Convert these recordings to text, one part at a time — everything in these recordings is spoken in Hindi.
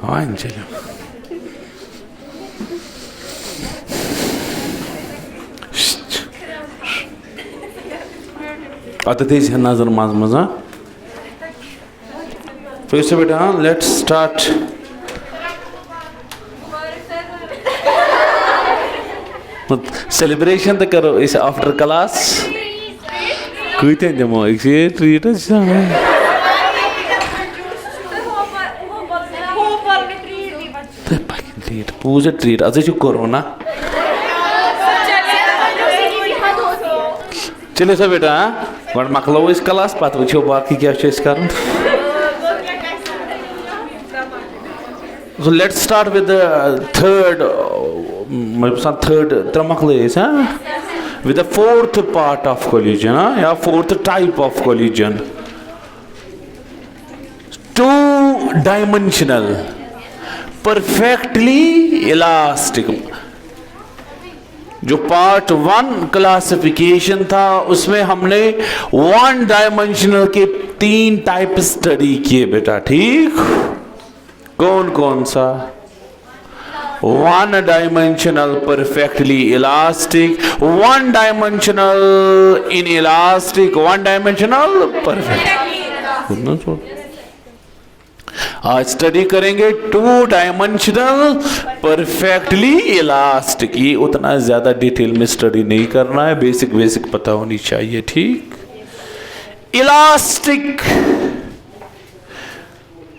हाँ चलो अतिथि नजर मज मजा फिर से बेटा लेट्स स्टार्ट सेलिब्रेशन तो करो इस आफ्टर क्लास कईते दमो ट्रीट ट्रीट पूजा ट्रीट अज कोरोना चलो सा बेटा गो मकलो इस क्लास पत वो बाकी क्या कर So let's start with the third tramaklis, with the fourth part of collision, yeah, fourth type of collision. Two-dimensional, perfectly elastic. जो पार्ट 1 क्लासिफिकेशन था उसमें हमने 1 डायमेंशनल के 3 टाइप स्टडी किए बेटा, ठीक? कौन कौन सा? 1 dimensional perfectly elastic, 1 dimensional in elastic, 1 dimensional perfect. आज स्टडी करेंगे 2 डायमेंशनल परफेक्टली इलास्टिक। ये उतना ज्यादा डिटेल में स्टडी नहीं करना है, बेसिक बेसिक पता होनी चाहिए, ठीक? Elastic,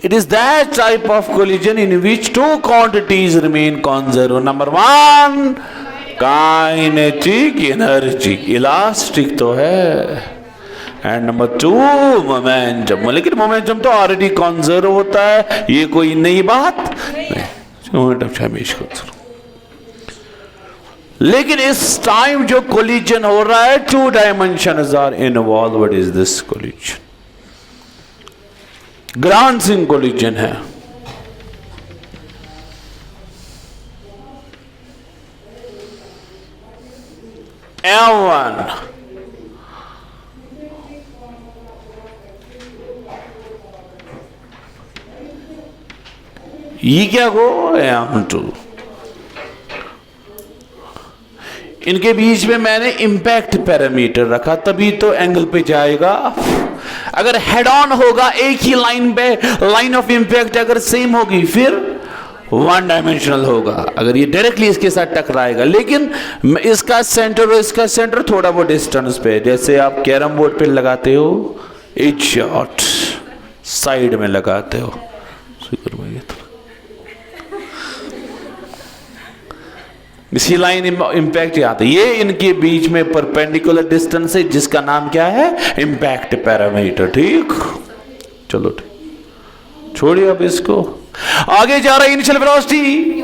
it is that type of collision in which 2 quantities remain conserved. Number 1 kinetic energy, elastic तो है, एंड नंबर 2 मोमेंटम। लेकिन मोमेंटम तो ऑलरेडी कंजर्व होता है, ये कोई नई बात नहीं। मोमेंटम हमेशा कंजर्व, लेकिन इस टाइम जो कोलिजन हो रहा है 2 dimensions are involve. What is this collision? Glancing collision है। M1 ये क्या गो M2, इनके बीच में मैंने इंपैक्ट पैरामीटर रखा, तभी तो एंगल पे जाएगा। अगर हेड ऑन होगा एक ही लाइन पे, लाइन ऑफ इंपैक्ट अगर सेम होगी फिर 1 डायमेंशनल होगा। अगर ये डायरेक्टली इसके साथ टकराएगा, लेकिन इसका सेंटर और इसका सेंटर थोड़ा बहुत डिस्टेंस पे, जैसे आप कैरम बोर्ड पे लगाते हो एज शॉट, साइड में लगाते हो, इसी लाइन इंपैक्ट आता है। ये इनके बीच में परपेंडिकुलर डिस्टेंस है, जिसका नाम क्या है? इंपैक्ट पैरामीटर, ठीक? चलो ठीक, छोड़िए अब इसको। आगे जा रहा है इनिशियल वेलोसिटी,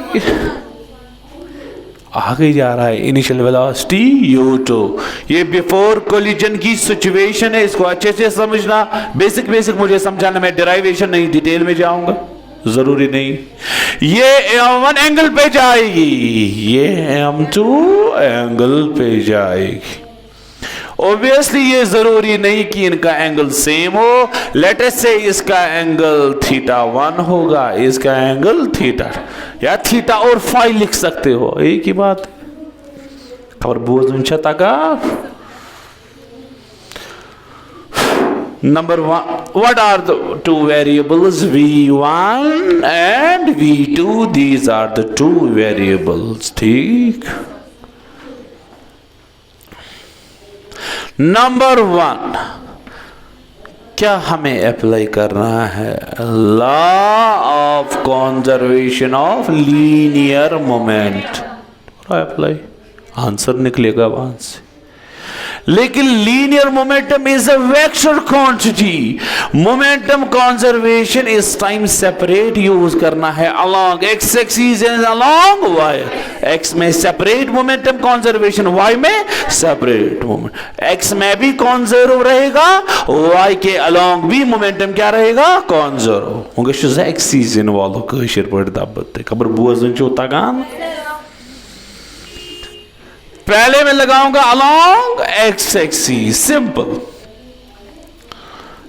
आगे जा रहा है इनिशियल वेलोसिटी u2। ये बिफोर कोलिजन की सिचुएशन है, इसको अच्छे से समझना। बेसिक बेसिक मुझे समझाना, मैं डेराइवेशन नहीं डिटेल में जाऊंगा, जरूरी नहीं। ये M1 एंगल पे जाएगी, ये M2 एंगल पे जाएगी। ऑब्वियसली ये जरूरी नहीं कि इनका एंगल सेम हो। लेट अस से इसका एंगल θ1 होगा, इसका एंगल थीटा, या थीटा और फाई लिख सकते हो, एक ही बात। खबर बोझ तका। Number 1, what are the 2 variables? V1 and V2. These are the 2 variables, ठीक? Number 1, क्या हमें अप्लाई करना है? Law of conservation of linear moment. Apply, answer निकलेगा वहां से। लेकिन linear momentum is a vector quantity. Momentum conservation इस टाइम सेपरेट यूज करना है, along x axis and along y. X में सेपरेट मोमेंटम कंजर्वेशन, वाई में सेपरेट मोमेंट। एक्स में भी कंजर्व रहेगा, वाई के अलोंग भी मोमेंटम क्या रहेगा? कंजर्व होगा। शुज एक्सिस इन्वॉल्व कशर पर दबते खबर बोझन चो तगान। पहले मैं लगाऊंगा अलोंग एक्स एक्सिस, सिंपल।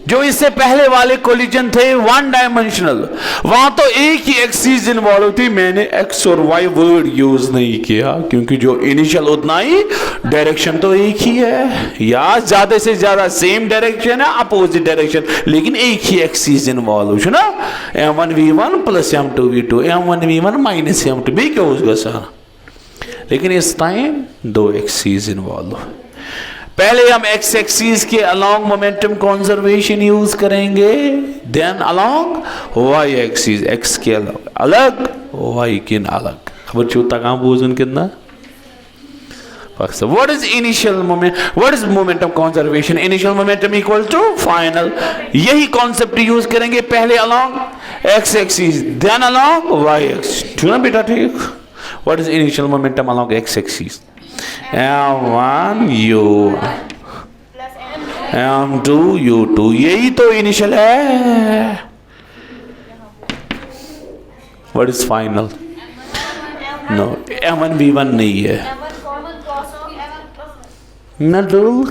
जो इससे पहले वाले कोलिजन थे वन डायमेंशनल, वहां तो एक ही एक्सिस इन्वॉल्व थी। मैंने एक्स और वाई वर्ड यूज नहीं किया क्योंकि जो इनिशियल उतना ही, डायरेक्शन तो एक ही है, या ज्यादा से ज्यादा सेम डायरेक्शन है, अपोजिट डायरेक्शन, लेकिन एक ही एक्सिस इन्वॉल्व है ना। M1v1 plus M2v2, M1v1 minus M2, भी क्या उसका सारा, लेकिन इस टाइम दो एक्सिस इन्वॉल्व। पहले हम एक्स एक्सिस के अलोंग मोमेंटम कंजर्वेशन यूज करेंगे, then along Y axis, x के अलग वाई के अलग। खबर चूता कहां बोझन कितना what is initial moment, what is momentum conservation? Initial momentum equal to final, यही कॉन्सेप्ट यूज करेंगे, पहले along x axis then along Y axis, ठीक ना बेटा, ठीक। what is initial momentum along x axis? M1 u1 M2 u2, यही तो इनिशियल है। what is final? no, M1 v1 नहीं है ना, डोल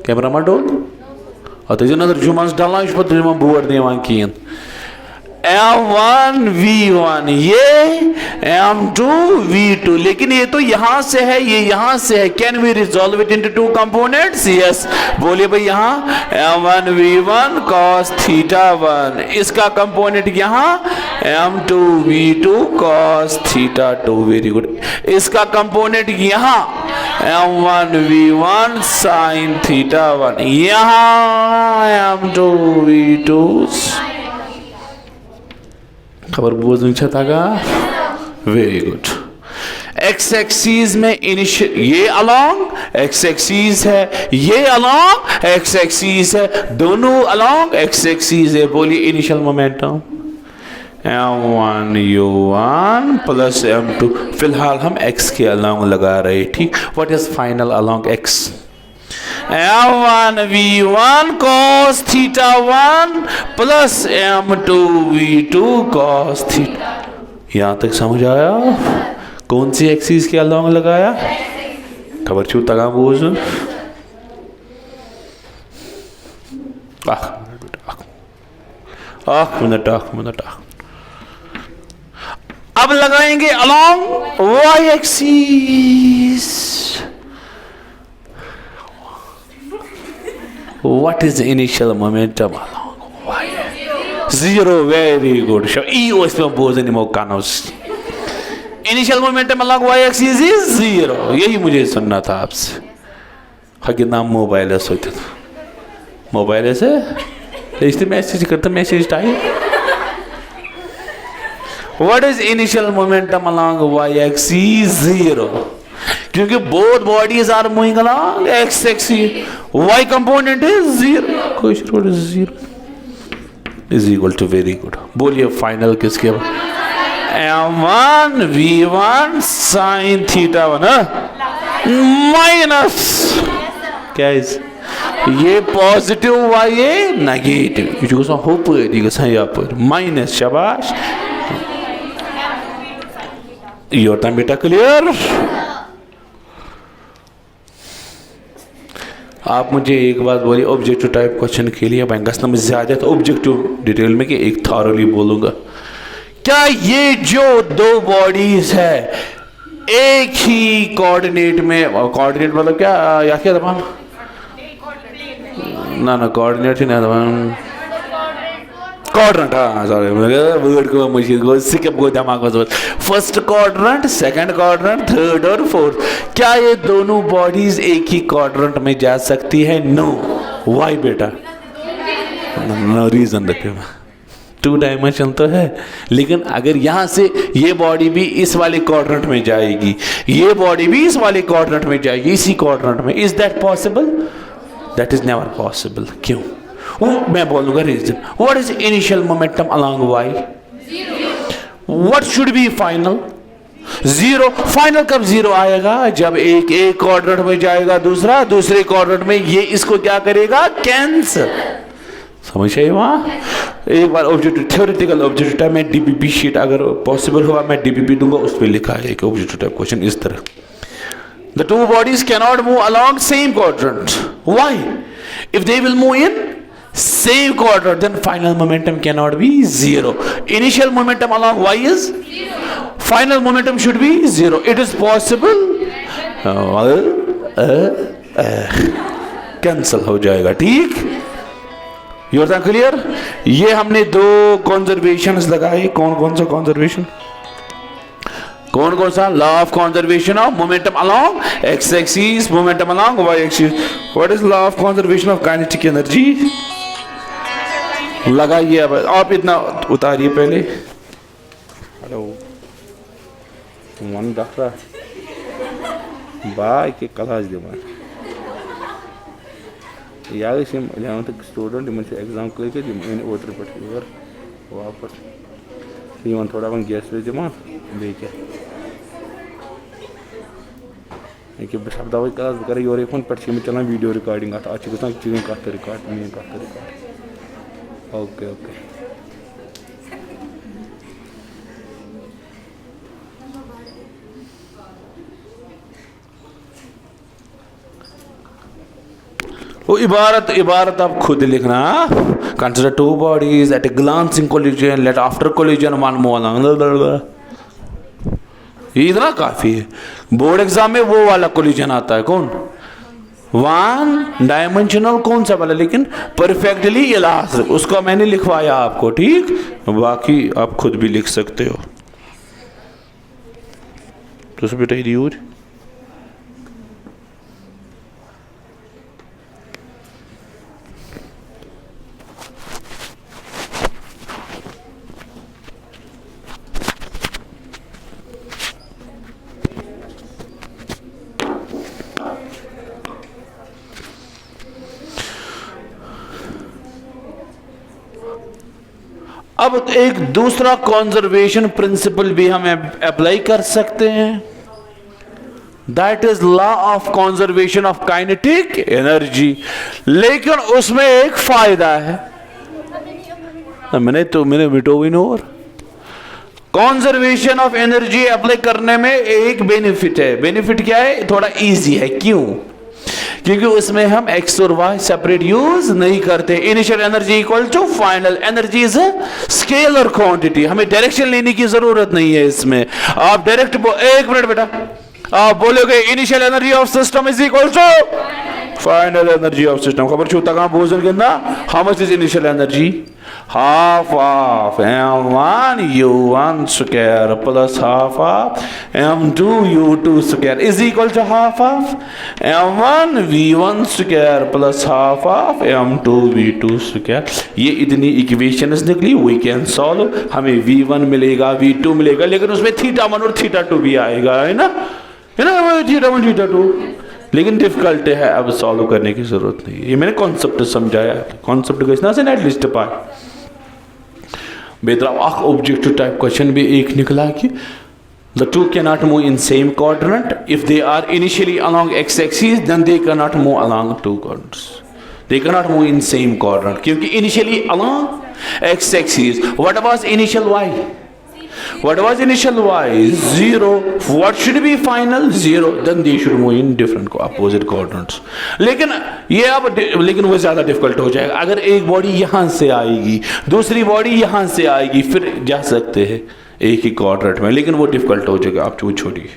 कैमरा मा डोल और तुझे नजर जुमास डालना इस पर तुझे मैं बोर्ड नहीं वांकियन। M1 v1 ये M2 v2, लेकिन ये तो यहां से है, ये यहां से है। Can we resolve it into two components? Yes, बोलिए भाई। यहां M1 v1 cos थीटा 1, इसका कंपोनेंट यहां M2 v2 cos theta 2, very good. इसका कंपोनेंट यहां M1 v1 sin थीटा 1, यहां M2 v2, खबर बोझ छता का, वेरी गुड। एक्स एक्सिस में इनिशियल, ये अलोंग एक्स एक्सिस है, ये अलोंग एक्स एक्सिस है, दोनों अलोंग एक्स एक्सिस है। बोलिए initial momentum M1 u1 plus M2, फिलहाल हम x के अलोंग लगा रहे, ठीक। What is final along x? M1 v1 cos theta 1 plus M2 v2 cos theta. यहां तक समझ आया? कौन सी एक्सिस के अलोंग लगाया? खबर छू तगा बोझ। मिनट। अब लगाएंगे along y axis. What is the initial momentum along y? Zero, very good. E इसमें बोझ नहीं मौका ना उस। Initial momentum along y axis is zero. यही मुझे सुनना था आपसे। हकी नाम मोबाइल है, सोचते थे मोबाइल से इसलिए मैसेज करते, message time. What is initial momentum along y axis? Zero. क्योंकि both bodies are moving along x axis, y component is zero, कोई is zero is equal to, very good। बोलिए फाइनल किसके? M1 v1 sin theta 1 minus क्या है? ये पॉजिटिव y ये नेगेटिव, जो सा हो पर यहाँ पर माइनस, शाबाश। योर टाइम बेटा, क्लियर? आप मुझे एक बात बोलिए, ऑब्जेक्टिव टाइप क्वेश्चन के लिए बैंगस में ज्यादा तो ऑब्जेक्टिव डिटेल में कि एक थॉरली बोलूंगा। क्या ये जो दो बॉडीज है एक ही कोऑर्डिनेट में, कोऑर्डिनेट मतलब क्या या क्या दबान ना कोऑर्डिनेट ही ना दबान, क्वाड्रेंट, हाँ सॉरी वर्ड को मुझे सिकअप को दिमाग में। First quadrant, second quadrant, third और फोर्थ। क्या ये दोनों बॉडीज एक ही क्वाड्रेंट में जा सकती है? नो। वाई बेटा? नो रीजन रखे, टू डायमेंशन तो है, लेकिन अगर यहां से ये बॉडी भी इस वाले क्वाड्रेंट में जाएगी, ये बॉडी भी इस वाले क्वाड्रेंट में जाएगी, इसी क्वाड्रेंट में, is that possible? That is never possible. क्यों? मैं बोलूंगा reason. What is initial momentum along y? What should be final? Zero. Final कब जीरो आएगा? जब एक क्वाड्रेंट में जाएगा, दूसरा दूसरे क्वाड्रेंट में, ये इसको क्या करेगा? कैंसल। समझ आए? वहां एक बार ऑब्जेक्टिव, थ्योरेटिकल ऑब्जेक्टिव टाइप में डीपीपी शीट अगर पॉसिबल हुआ मैं डीपीपी दूंगा, उस पर लिखा है कि ऑब्जेक्टिव टाइप क्वेश्चन इस तरह, the two bodies can not move along same quadrant. Why? If they will move in same coordinate, then final momentum cannot be zero. Initial momentum along y is zero. Final momentum should be zero. It is possible. Cancel हो जाएगा. ठीक, ये होता क्लियर. ये हमने दो कॉन्जर्वेशंस लगाए. कौन कौन सा कॉन्जर्वेशन? कौन कौन सा? Law of conservation of momentum along x axis, momentum along Y axis. What is law of conservation of kinetic energy? लगाइए. अब आप इतना उतारिए पहले. हेलो वन डॉक्टर बाय के क्लास दिवान या 11th स्टूडेंट एग्जाम कर ओतर पे वापस इन थोड़ा वन गेस दिमान बे क्या बह सपदा क्लास बह कर योर फोन पे चलान वीडियो रिकॉर्डिंग अत ग चीन कत रिकॉर्ड मेन कत रिकॉर्ड. Okay okay. वो इबारत आप खुद लिखना. Consider two bodies at a glancing collision, let after collision one move along. ये इतना काफी है. बोर्ड एग्जाम में वो वाला कोलिजन आता है. कौन? वन डायमेंशनल कौन सा वाला, लेकिन परफेक्टली इलास्टिक. उसको मैंने लिखवाया आपको. ठीक, बाकी आप खुद भी लिख सकते हो. तो बेटा यूर अब एक दूसरा कॉन्जर्वेशन प्रिंसिपल भी हम अप्लाई कर सकते हैं. That is law of conservation of kinetic energy. लेकिन उसमें एक फायदा है. मैंने मिटोविन और कॉन्जर्वेशन ऑफ एनर्जी अप्लाई करने में एक बेनिफिट है. बेनिफिट क्या है? थोड़ा इजी है. क्यों? क्योंकि उसमें हम एक्स और वाई सेपरेट यूज नहीं करते. Initial energy equal to final energy is scalar quantity. हमें डायरेक्शन लेने की जरूरत नहीं है इसमें. आप डायरेक्ट एक मिनट बेटा, आप बोलोगे initial energy of system is equal to final energy of system. खबर छू तक बोझन कितना? How much is initial energy? Half of m1 u1 square plus half of m2 u2 square is equal to half of m1 v1 square plus half of m2 v2 square. ये इतनी इक्वेशंस निकली. We can solve. हमें v1 मिलेगा, v2 मिलेगा, लेकिन उसमें θ1 और θ2 भी आएगा. है ना θ1 θ2. लेकिन डिफिकल्ट है, अब सॉल्व करने की जरूरत नहीं. ये मैंने कॉन्सेप्ट समझाया. कॉन्सेप्ट गई से एटलीस्ट पाए बेतरा ऑब्जेक्टिव टाइप क्वेश्चन भी एक निकला कि the two cannot move in same quadrant. If they are initially along x-axis, then they cannot move along two quadrants. They cannot move in same quadrant. क्योंकि initially along x-axis, what was initial y? What was initial y? 0. What should be final? 0. Then they should move in different opposite quadrants. लेकिन ये अब लेकिन वो ज्यादा डिफिकल्ट हो जाएगा. अगर एक बॉडी यहां से आएगी, दूसरी बॉडी यहां से आएगी, फिर जा सकते हैं एक ही क्वाड्रेंट में, लेकिन वो डिफिकल्ट हो जाएगा. आप वो छोड़िए.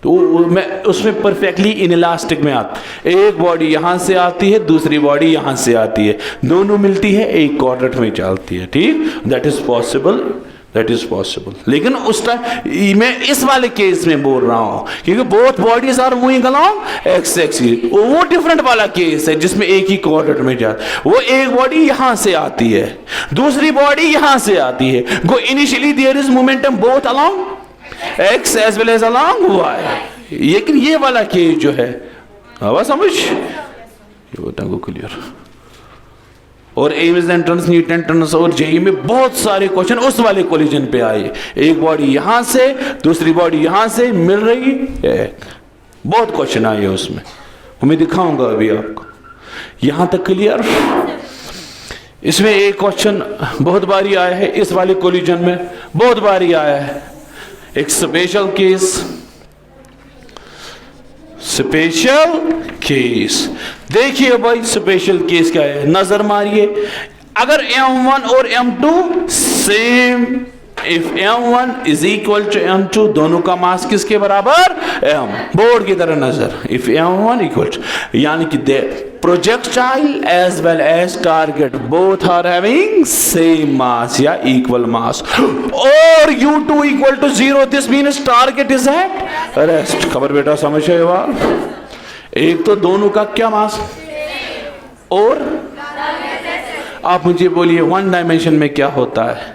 तो मैं उसमें परफेक्टली इनइलास्टिक में आता. एक बॉडी यहां से आती है, दूसरी बॉडी यहां से आती है, दोनों मिलती है, एक क्वाड्रेंट में चलती है. ठीक, that is possible. That is possible. लेकिन उस टाइम मैं इस वाले केस में बोल रहा हूं क्योंकि both bodies are moving along x axis. वो डिफरेंट वाला केस है जिसमें एक ही क्वाड्रेंट में जाता. वो एक बॉडी यहां से आती है, दूसरी बॉडी यहां से आती है. Go initially there is momentum both along x as well as along y. लेकिन ये वाला केस जो है, आवाज समझ, ये होता है क्लियर. और एम्स एंट्रेंस, नीट एंट्रेंस और जेई में बहुत सारे क्वेश्चन उस वाले कोलिजन पे आए. एक बॉडी यहां से, दूसरी बॉडी यहां से मिल रही है. बहुत क्वेश्चन आए उसमें, मैं दिखाऊंगा अभी आपको. यहां तक क्लियर. इसमें एक क्वेश्चन बहुत बारी आया है, इस वाले कोलिजन में बहुत बारी आया है. एक स्पेशल केस स्पेशल केस। देखिए भाई स्पेशल केस क्या है, नजर मारिए। अगर M1 और M2 same, if M1 is equal to M2, दोनों का मास किसके बराबर? M। बोर्ड की तरह नजर, इफ M1 इक्वल टू, यानी कि दे projectile as well as target both are having same mass या equal mass, or U2 equal to 0, this means target is at rest। खबर बेटा समझ रहे हो आप? एक तो दोनों का क्या मास, और आप मुझे बोलिए वन डायमेंशन में क्या होता है?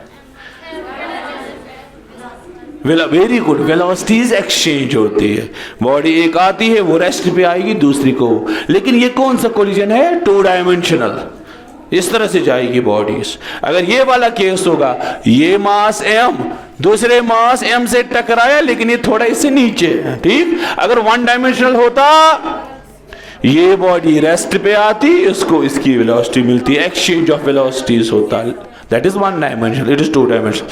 वेरी गुड, वेलोसिटीज एक्सचेंज होती है। बॉडी एक आती है वो रेस्ट पे आएगी, दूसरी को। लेकिन ये कौन सा कोलिजन है? टू डायमेंशनल, इस तरह से जाएगी बॉडीज। अगर ये वाला केस होगा, ये मास M दूसरे मास M से टकराया, लेकिन ये थोड़ा इससे नीचे है, ठीक। अगर वन डायमेंशनल होता, ये बॉडी रेस्ट पे आती, इसको इसकी वेलोसिटी मिलती है, एक्सचेंज ऑफ वेलोसिटीज होता है। That is one dimension, it is two dimension।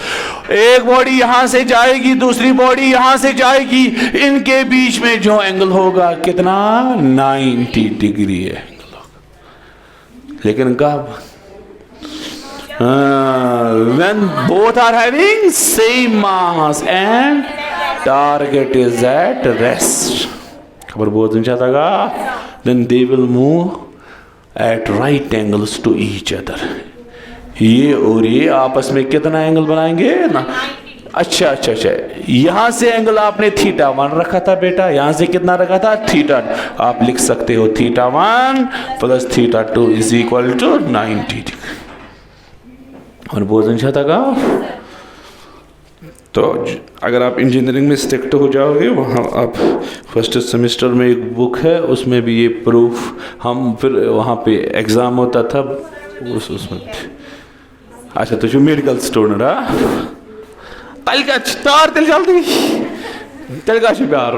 एक बॉडी यहां से जाएगी, दूसरी बॉडी यहां से जाएगी, इनके बीच में जो एंगल होगा कितना? 90 डिग्री है एंगल होगा। लेकिन कब? when both are having same mass and target is at rest। खबर बहुत अच्छा था। then they will move at right angles to each other। ये और ये आपस में कितना एंगल बनाएंगे ना? अच्छा अच्छा अच्छा, यहां से एंगल आपने θ1 रखा था बेटा, यहां से कितना रखा था? θ। आप लिख सकते हो θ1 plus θ2 is equal to 90 degree. और बहुत अच्छा था। तो अगर आप इंजीनियरिंग में स्टिक्ट हो जाओगे, वहाँ आप फर्स्ट सेमेस्टर में एक बुक है, उसमें भी ये प्रूफ, हम फिर वहाँ पे एग्ज़ाम होता था उसमें। अच्छा तो जो मेडिकल स्टूडेंट तल का तार तेल जल्दी तेल का प्यार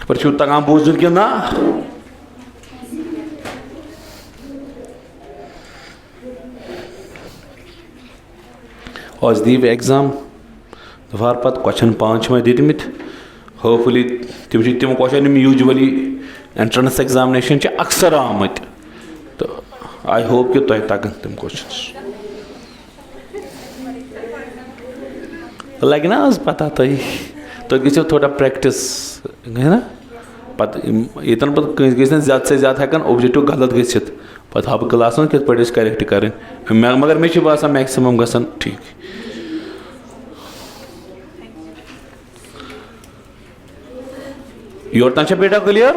पर छू तक बूझ कि ना आज दीव एग्जाम दोपहर पत् क्वेश्चन 5 में दितमित होपफुली तम क्वेश्चन यूजुअली एंट्रेंस एग्जामिनेशन अक्सर आमत, तो आई होप कि तुम तगन तम क्वेश्चन लगे ना आज पता तो गो थोड़ा प्रैक्टिस है ना, पत यन पे ज़्यादा से ज़्यादा हेकान ऑब्जेक्टिव गलत गसित पता हम क्लास कित पे करेक्ट करें, मगर मे बासान मैक्सिमम गसान ठीक। योर तक बेटा क्लियर?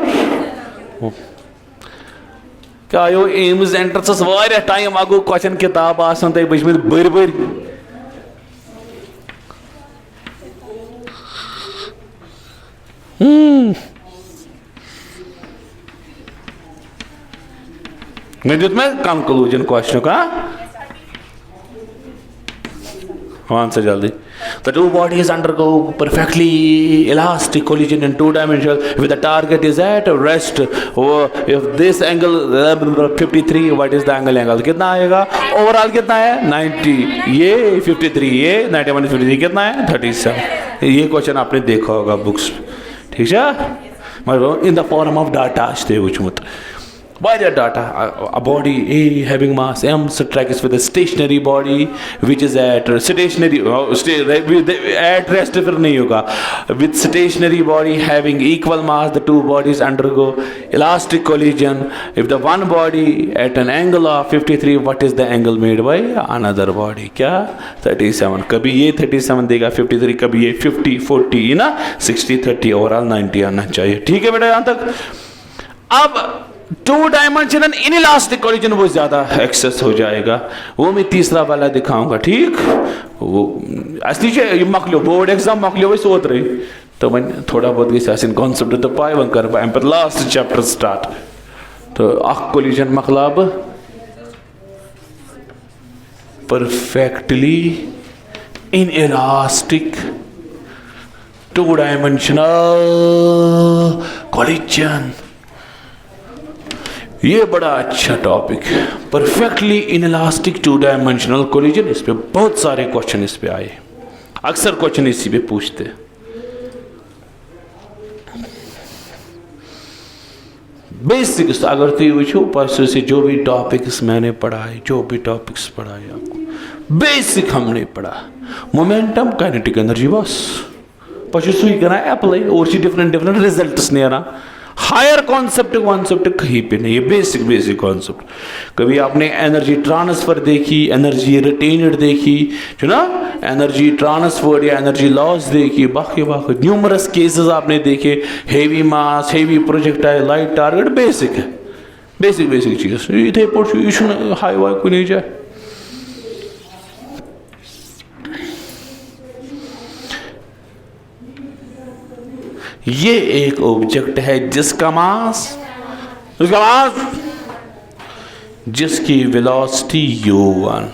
क्या आयो एम्स एंट्रेंस वारिया टाइम अगो क्वेश्चन किताब आसान तक बचमत बर बर मैं दुत में कंक्लूजन क्वेश्चन का आंसर जल्दी। The two bodies undergo perfectly elastic collision in two dimensions with the target is at rest। if this angle 53, what is the angle कितना आएगा? ओवरऑल कितना है? 90, ये 53, ये 91 53 कितना है? 37। ये क्वेश्चन आपने देखा होगा बुक्स, ठीक है? मतलब in the form of data आते वुचमुत वारिया data. a body A having mass M subtracts with a stationary body which is at stationary at rest फिर नहीं होगा, with stationary body having equal mass the two bodies undergo elastic collision if the one body at an angle of 53, what is the angle made by another body? क्या? 37। कभी ये 37 देगा 53, कभी ये 50 40 ना 60 30, ओवरऑल 90 आना चाहिए, ठीक है बेटा यहाँ तक। अब टू डायमेंशनल इनइलास्टिक कोलिजन वो ज्यादा एक्सेस हो जाएगा, वो मैं तीसरा वाला दिखाऊंगा, ठीक। वो असली मकलो बोर्ड एग्जाम मकलो वो सोच रही, तो मैं थोड़ा बहुत गई कॉन्सेप्ट तो पाए वन कर पाए पर लास्ट चैप्टर स्टार्ट। तो अख कोलिजन मकलाब perfectly inelastic two-dimensional collision। ये बड़ा अच्छा टॉपिक है, perfectly inelastic two dimensional collision. इस पे बहुत सारे क्वेश्चन इस पे आए, अक्सर क्वेश्चन इसी पे पूछते। बेसिक्स अगर तुम वो परसों से जो भी टॉपिक्स मैंने पढ़ाए, जो भी टॉपिक्स पढ़ाए आपको, बेसिक हमने पढ़ा। मोमेंटम, काइनेटिक एनर्जी, बस पशु सुई करना अप्लाई और डिफरेंट डिफरेंट रिजल्ट्स नेरा। हायर कॉन्सेप्ट कहीं पे नहीं है, बेसिक कॉन्सेप्ट। कभी आपने एनर्जी ट्रांसफर देखी, एनर्जी रिटेन्ड देखी, जो ना एनर्जी ट्रांसफर या एनर्जी लॉस देखी, बाकी न्यूमरस केसेस आपने देखे, heavy mass, heavy projectile, light target, basic है, बेसिक चीज। इथे पर हाई वाई को नहीं जाए। ये एक ऑब्जेक्ट है जिसका मास, जिसकी वेलोसिटी u1,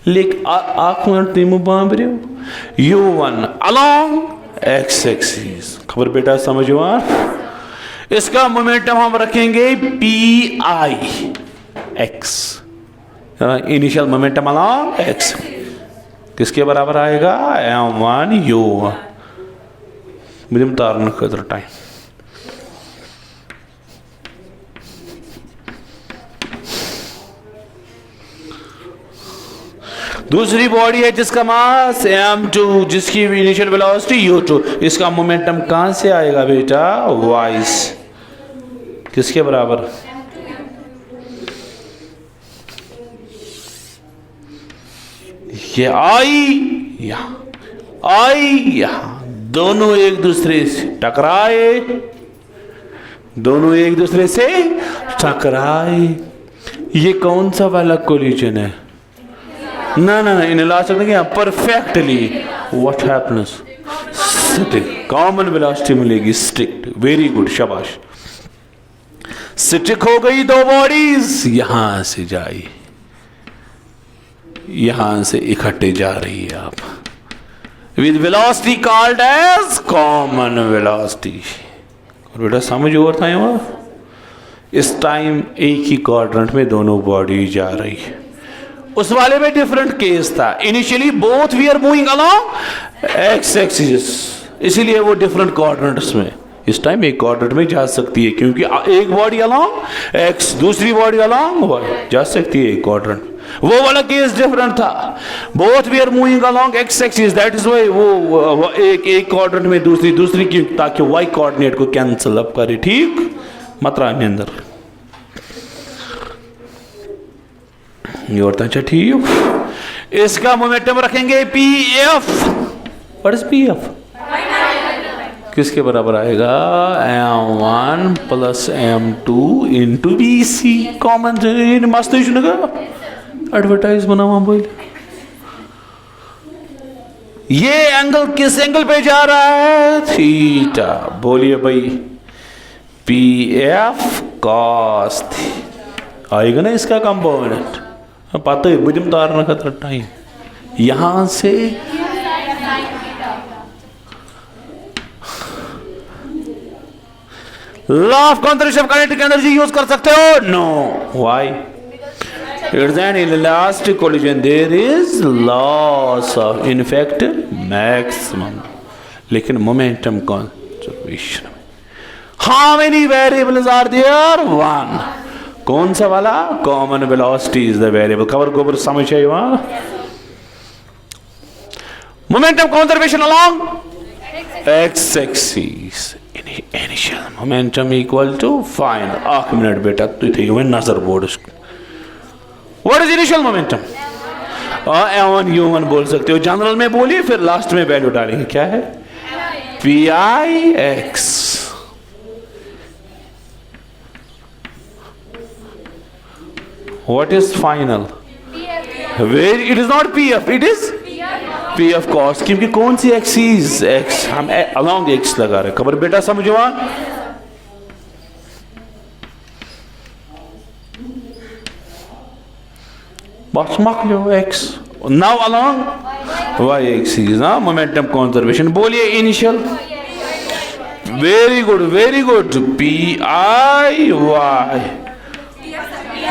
लेकिन आंख में तीमु Bambare u1 along x axis. खबर बेटा समझो आप। इसका मोमेंटम हम रखेंगे pi x, initial momentum along x किसके बराबर आएगा, m1 u1। मुझे उतारने का टाइम, दूसरी बॉडी है जिसका मास m2, जिसकी इनिशियल वेलोसिटी u2। इसका मोमेंटम कहां से आएगा बेटा, वाइस, किसके बराबर, ये आई यहां, दोनों एक दूसरे से टकराए, ये कौन सा वाला कोलिजन है, ना इनइलास्टिक नहीं, perfectly what happens, stick, common velocity मिलेगी, स्टिक, वेरी गुड, शाबाश। स्टिक हो गई दो बॉडीज, यहां से जाई, यहां से इकट्ठे जा रही है आप, with velocity called as common velocity। और बेटा समझ और था वहां, इस टाइम एक ही क्वाड्रेंट में दोनों बॉडी जा रही है। उस वाले में डिफरेंट केस था, initially both we are moving along x axis, इसीलिए वो डिफरेंट क्वाड्रेंट्स में। इस टाइम एक क्वाड्रेंट में जा सकती है क्योंकि एक बॉडी अलोंग एक्स, दूसरी बॉडी अलोंग वाई जा सकती है एक क्वाड्रेंट। वो वाला केस डिफरेंट था, both we are moving along x axis, that is why वो एक क्वाड्रेंट में दूसरी की, ताकि वाई कोऑर्डिनेट को कैंसिल अप करे, ठीक मात्रा में अंदर ये और अच्छा, ठीक। इसका मोमेंटम रखेंगे pf। व्हाट इज pf, किसके बराबर आएगा, m1 plus m2 into bc। Common मस्त एडवर्टाइज बना हुआ बोल। ये एंगल किस एंगल पे जा रहा है, थीटा। बोलिए भाई, pf cos आएगा ना इसका कंपोनेंट, पता है मुझे उतारना खतरा टाइम, यहां से law of conservation of kinetic energy use कर सकते हो, no, why, it's inelastic collision, there is loss of in fact maximum, लेकिन momentum conservation how many variables are there, one. कौन सा वाला, common velocity is the variable. खबर गोबर समझ आई वहां। Momentum conservation along x axis, initial momentum equal to final. आख मिनट बेटा तू थे नजर बोर्ड उसको, what is initial momentum, m1 u1 बोल सकते हो, जनरल में बोलिए, फिर लास्ट में वैल्यू डालेंगे, क्या है, pix। What is final? Where it is not pf, it is pf cos, क्योंकि कौन सी एक्सिस, x, हम along x लगा रहे। खबर बेटा समझो वहां। बस मक लो x now along Y axis, हाँ मोमेंटम कंजर्वेशन। बोलिए initial, very good very good, P आई Y,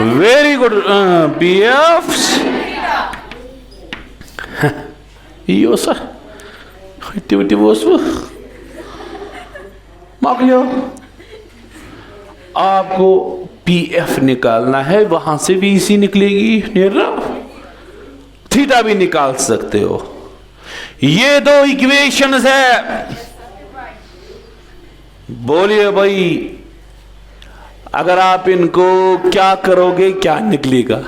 very good, P F यो सर मकलियो। आपको पी एफ निकालना है, वहां से भी इसी निकलेगी, थीटा भी निकाल सकते हो। ये दो इक्वेशंस है। बोलिए भाई, अगर आप इनको क्या करोगे क्या निकलेगा?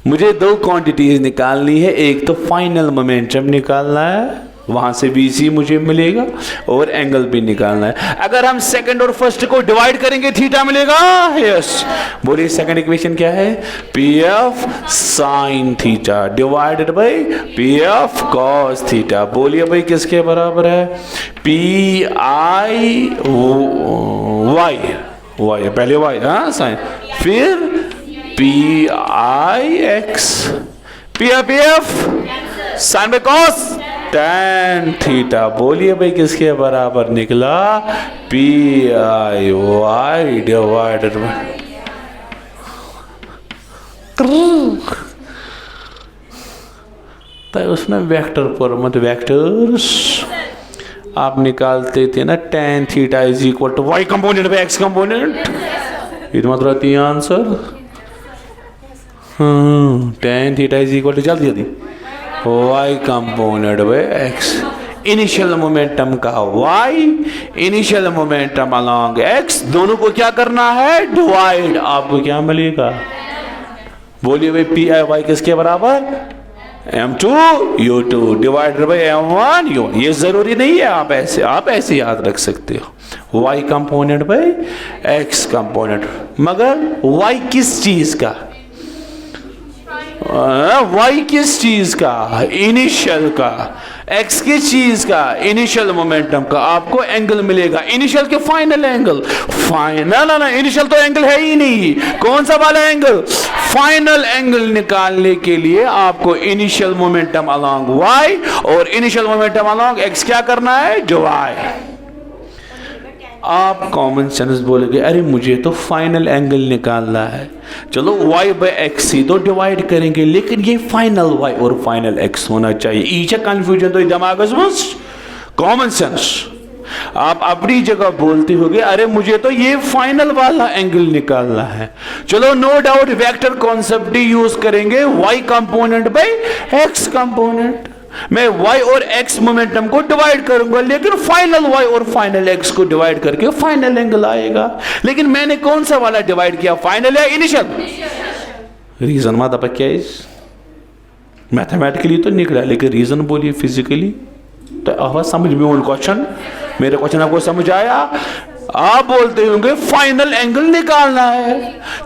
मुझे दो क्वांटिटीज निकालनी है, एक तो फाइनल मोमेंटम निकालना है, वहां से बीसी मुझे मिलेगा, और एंगल भी निकालना है। अगर हम सेकंड और फर्स्ट को डिवाइड करेंगे थीटा मिलेगा। यस, बोलिए सेकंड इक्वेशन क्या है? P f sine theta divided by p f cos theta. बोलिए भाई किसके बराबर है? पी आई वाई, वाई पहले वाई, हाँ साइन, फिर p I x, p f sine by cos tan theta. बोलिए भाई किसके बराबर निकला? P I y divided by, तो उसमें वेक्टर पर मत, वेक्टर्स आप निकालते थे ना, tan theta is equal to y component by x component, ये मत रहती है answer. tan theta is equal to, जल्दी जल्दी, y component by x। Initial momentum का y, initial momentum along x, दोनों को क्या करना है? डिवाइड। आपको क्या मिलेगा? बोलिए भाई पी आई वाई किसके बराबर? m2 u2 divided by m1 u। ये जरूरी नहीं है, आप ऐसे याद रख सकते हो, y component by x component. मगर y किस चीज का? y किस चीज का? इनिशियल का। x किस चीज का? इनिशियल मोमेंटम का। आपको एंगल मिलेगा, इनिशियल के फाइनल एंगल, फाइनल ना, इनिशियल तो एंगल है ही नहीं। कौन सा वाला एंगल? फाइनल एंगल निकालने के लिए आपको इनिशियल मोमेंटम अलोंग y और इनिशियल मोमेंटम अलोंग x क्या करना है? डिवाइड। आप कॉमन सेंस बोलोगे, अरे मुझे तो फाइनल एंगल निकालना है, चलो y बाय एक्स ही तो डिवाइड करेंगे, लेकिन ये फाइनल y और फाइनल x होना चाहिए। ईच कंफ्यूजन तो दिमाग में, कॉमन सेंस। आप अपनी जगह बोलते होगे, अरे मुझे तो ये फाइनल वाला एंगल निकालना है, चलो no doubt vector concept use करेंगे, y component by x component. मैं y और x मोमेंटम को डिवाइड करूंगा, लेकिन फाइनल y और फाइनल x को डिवाइड करके फाइनल एंगल आएगा। लेकिन मैंने कौन सा वाला डिवाइड किया, फाइनल या इनिशियल? रीजन मत आप क्या इस मैथमेटिकली तो निकला, लेकिन रीजन बोलिए फिजिकली। तो आवाज समझ में उन क्वेश्चन, मेरे क्वेश्चन आपको समझ आया? आप बोलते होंगे फाइनल एंगल निकालना है,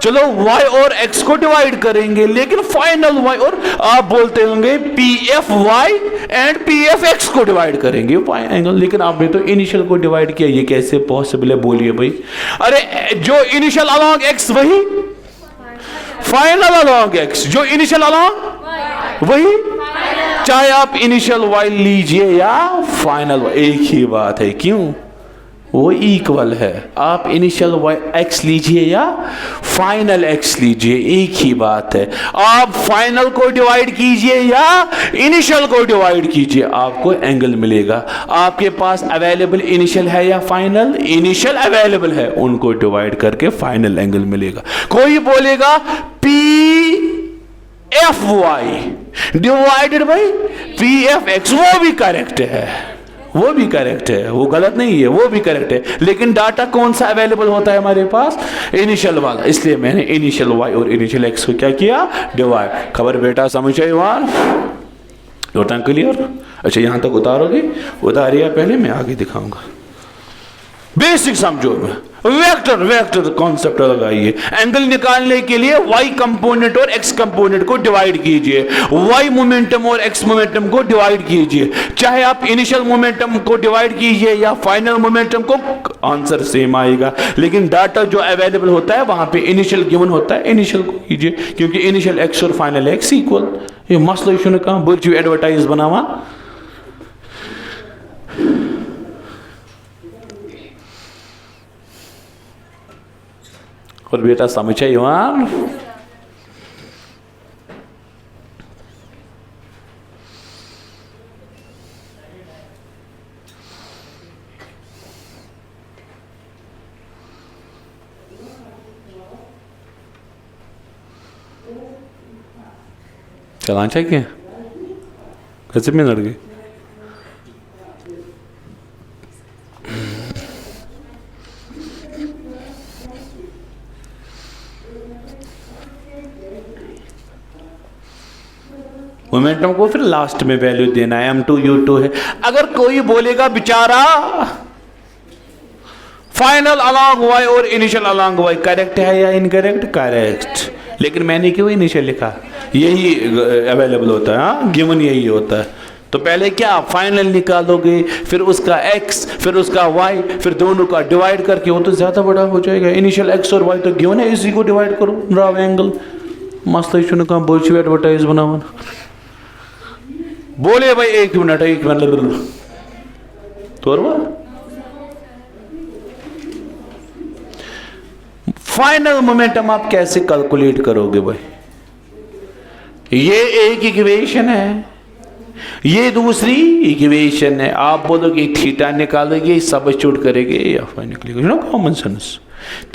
चलो y और x को डिवाइड करेंगे, लेकिन फाइनल y, और आप बोलते होंगे p f y and p f x को डिवाइड करेंगे एंगल, लेकिन आपने तो इनिशियल को डिवाइड किया। ये कैसे पॉसिबल है? बोलिए भाई। अरे जो इनिशियल अलोंग x वही फाइनल अलोंग x, जो इनिशियल अलोंग वही, चाहे आप इनिशियल y लीजिए या फाइनल y, एक ही बात है। क्यों? वो इक्वल है। आप इनिशियल x लीजिए या फाइनल x लीजिए, एक ही बात है। आप फाइनल को डिवाइड कीजिए या इनिशियल को डिवाइड कीजिए, आपको एंगल मिलेगा। आपके पास अवेलेबल इनिशियल है या फाइनल? इनिशियल अवेलेबल है, उनको डिवाइड करके फाइनल एंगल मिलेगा। कोई बोलेगा p f y divided by p f x, वो भी करेक्ट है, वो भी करेक्ट है, वो गलत नहीं है, वो भी करेक्ट है। लेकिन डाटा कौन सा अवेलेबल होता है हमारे पास? इनिशियल वाला, इसलिए मैंने इनिशियल वाई और इनिशियल एक्स को क्या किया? डिवाइड। खबर बेटा समझ आई? वहां क्लियर? अच्छा यहां तक उतारोगे? उतारिए पहले, मैं आगे दिखाऊंगा। बेसिक समझो, वेक्टर वेक्टर कॉन्सेप्ट लगाइए। एंगल निकालने के लिए y कंपोनेंट और x कंपोनेंट को डिवाइड कीजिए, y मोमेंटम और x मोमेंटम को डिवाइड कीजिए। चाहे आप इनिशियल मोमेंटम को डिवाइड कीजिए या फाइनल मोमेंटम को, आंसर सेम आएगा। लेकिन डाटा जो अवेलेबल होता है वहां पे इनिशियल गिवन होता है, इनिशियल को कीजिए, क्योंकि इनिशियल x और फाइनल x इक्वल। ये मसला इशू ने कहा बोल एडवर्टाइज बनावा। और बेटा समझे यार, चलाना चाहिए कैसे में लड़ गए। मोमेंटम को फिर लास्ट में वैल्यू देना है, m2 u2 है। अगर कोई बोलेगा बेचारा फाइनल अलोंग y और इनिशियल अलोंग y करेक्ट है या इनकरेक्ट, करेक्ट, लेकिन मैंने क्यों इनिशियल लिखा, यही अवेलेबल होता है, हाँ गिवन यही होता है। तो पहले क्या फाइनल निकालोगे, फिर उसका x, फिर उसका y, फिर दोनों का डिवाइड करके, वो तो ज्यादा बड़ा हो जाएगा। इनिशियल x और y तो गिवन है, इसी को डिवाइड करो, राव एंगल। मस्त इशू ने कहा बोल एडवर्टाइज बनाओ। बोले भाई एक मिनट तो फाइनल मोमेंटम आप कैसे कैलकुलेट करोगे भाई। ये एक इक्वेशन है, ये दूसरी इक्वेशन है। आप बोलोगे थीटा निकालोगे, सब्स्टिट्यूट करेंगे या फाइ निकलेगा, ना कॉमन सेंस।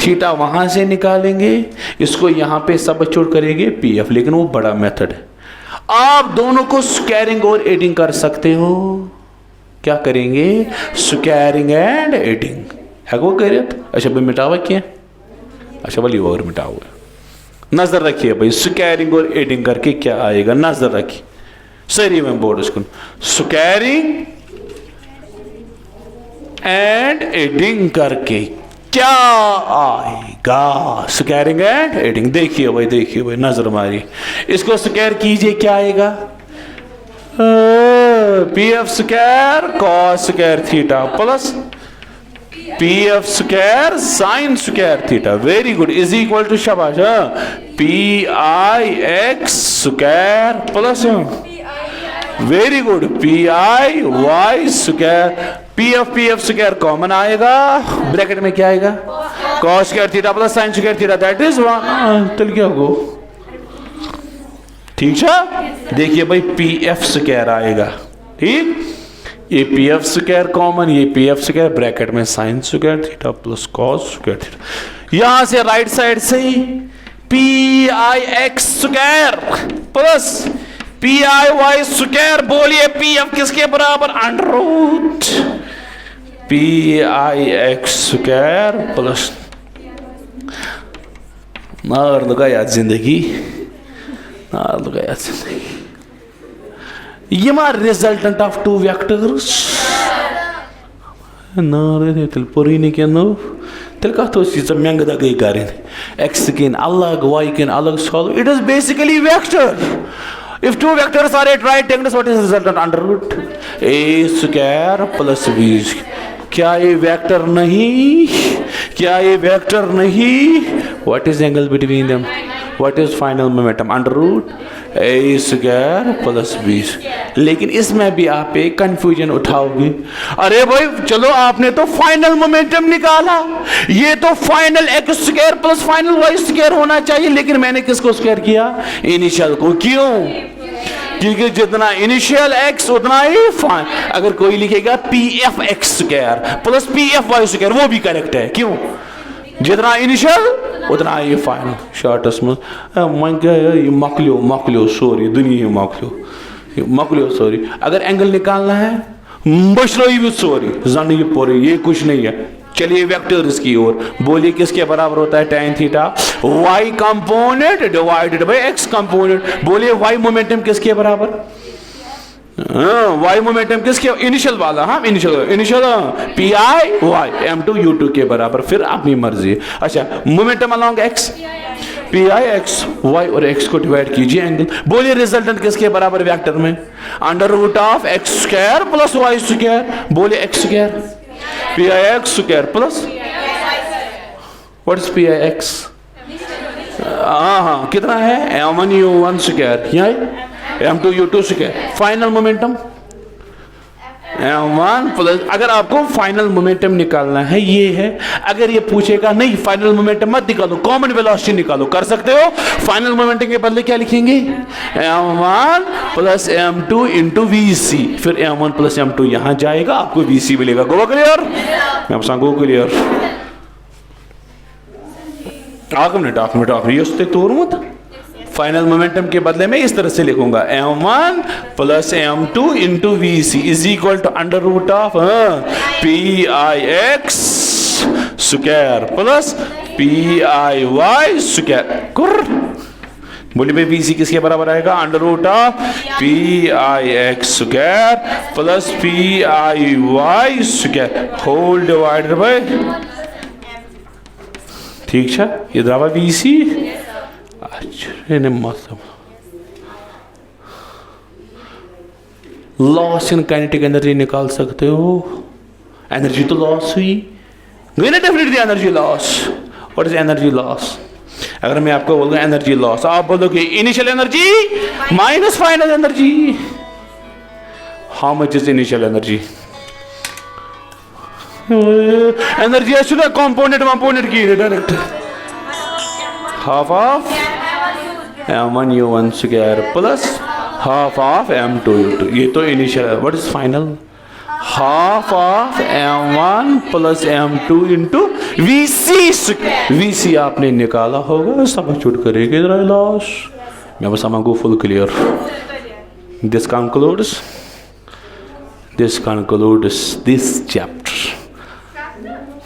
थीटा वहां से निकालेंगे, इसको यहां पे सब्स्टिट्यूट करेंगे पीएफ, लेकिन वो बड़ा मेथड है। आप दोनों को स्क्वायरिंग और एडिंग कर सकते हो। क्या करेंगे, स्क्वायरिंग एंड एडिंग है वो कह रहे थे। अच्छा भाई मिटावा क्या, अच्छा वाली और मिटा हुआ, नजर रखिए भाई स्क्वायरिंग और एडिंग करके क्या आएगा, नजर रखिए सही में बोर्ड इसको। स्क्वायरिंग एंड एडिंग करके क्या आएगा, स्क्वायरिंग एंड एडिंग। देखिए भाई नजर मारिए, इसको स्क्वायर कीजिए क्या आएगा, P F square cos square theta plus P F square sine square theta, very good, is equal to शाबाश पी आई x square plus very good P आई Y square, P F square common आएगा, ब्रैकेट में क्या आएगा, cos square theta plus sine square theta, that is one. चल क्या हो ठीक है। देखिए भाई पी एफ स्क्वायर आएगा, ठीक, ये पी एफ स्क्वायर कॉमन, ये पी एफ स्क्वायर, ब्रैकेट में sine square theta plus cos square theta. यहां से राइट साइड से पी आई एक्स स्क्वायर प्लस पी आई वाई स्क्वायर, बोलिए पी एफ किसके बराबर, अंडर रूट पी आई एक्स स्क्वायर प्लस, मार लगाया जिंदगी, मार लगाया जिंदगी। ये मार रिजल्टेंट ऑफ टू वेक्टर्स नारे तिल पुरीनी के नो तिल का तो चीज महंग दा गई करें एक्स किन अलग वाई किन अलग solve, it is basically vector. If two vectors are at right angles, what is the resultant, under root a square plus b। क्या ये वेक्टर नहीं, क्या ये वेक्टर नहीं, what is the angle between them, what is final momentum, under root a square plus b। लेकिन इसमें भी आप एक कंफ्यूजन उठाओगे, अरे भाई चलो आपने तो फाइनल मोमेंटम निकाला, ये तो final x square plus final y square होना चाहिए, लेकिन मैंने किसको स्क्वायर किया, इनिशियल को। क्यों, क्योंकि जितना इनिशियल एक्स उतना ही फाइन। अगर कोई लिखेगा p f x square plus P f y square, वो भी करेक्ट है। क्यों, जितना इनिशियल उतना ही फाइनल। शॉर्टस में मकलियो सॉरी दुनिया मकलियो सॉरी। अगर एंगल निकालना है बशरोई भी सॉरी जन ये पूरी, ये कुछ नहीं है। चलिए वेक्टर्स की ओर, बोलिए किसके बराबर होता है tan theta, y component divided by x component. बोलिए y मोमेंटम किसके बराबर, वाई मोमेंटम किसके, इनिशियल वाला, हाँ initial P I Y m2 u2 के बराबर, फिर अपनी मर्जी। अच्छा मोमेंटम अलोंग x, पी आई एक्स वाई और x को डिवाइड कीजिए एंगल। बोलिए रिजल्टेंट किसके बराबर वेक्टर में, under root of X square plus Y square. बोलिए X square P I x square plus what is P I X, हाँ कितना है m1 u1 स्क्वायर, यहाँ m2 u2 square. Final momentum m1 plus, अगर आपको फाइनल मोमेंटम निकालना है ये है। अगर ये पूछेगा नहीं फाइनल मोमेंटम मत निकालो, कॉमन वेलोसिटी निकालो, कर सकते हो। फाइनल मोमेंटम के बदले क्या लिखेंगे, m1 plus m2 into vc, फिर m1 प्लस m2 यहां जाएगा, आपको vc मिलेगा। गो क्लियर, मैं आपको गो क्लियर फाइनल मोमेंटम के बदले में इस तरह से लिखूंगा, m1 plus m2 into vc is equal to under root of p I x square plus p I Y square. बोलिए भाई vc किसके बराबर आएगा, under root of p I x square plus p I Y square whole divided by, ठीक है इधर आवा vc। मतलब लॉस इन काइनेटिक एनर्जी निकाल सकते हो, एनर्जी तो लॉस हुई गई ना, definitely energy loss. What is energy loss, अगर मैं आपको बोलूंगा एनर्जी लॉस, आप बोलोगे initial energy minus final energy. How much is initial energy, energy actually component की direct half of m1 u1 square plus half of m2 u2, ये तो initial. What is final, half of m1 plus m2 into vc आपने निकाला होगा, सब्स्टिट्यूट करेंगे लॉस। मैं बस आपको full clear, this concludes this chapter.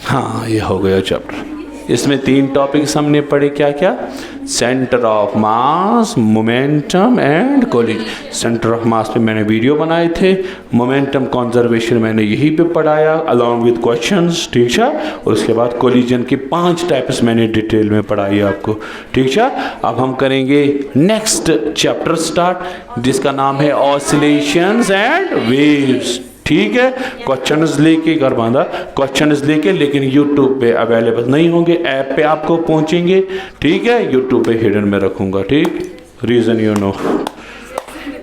हाँ ये हो गया चैप्टर। इसमें 3 टॉपिक्स हमने पढ़े, क्या क्या, centre of mass, momentum and collision. Centre of mass पे मैंने वीडियो बनाए थे, मोमेंटम कंजर्वेशन मैंने यहीं पे पढ़ाया अलॉन्ग विद क्वेश्चंस, ठीक है। और उसके बाद कोलिजन की 5 टाइप्स मैंने डिटेल में पढ़ाई आपको, ठीक है। अब हम करेंगे नेक्स्ट चैप्टर स्टार्ट, जिसका नाम है ऑसिलेशंस एंड वेव्स, ठीक है। क्वेश्चंस लेके घर बांधा, क्वेश्चंस लेके, लेकिन यूट्यूब पे अवेलेबल नहीं होंगे, ऐप पे आपको पहुंचेंगे, ठीक है। यूट्यूब पे हिडन में रखूंगा, ठीक, रीजन यू नो।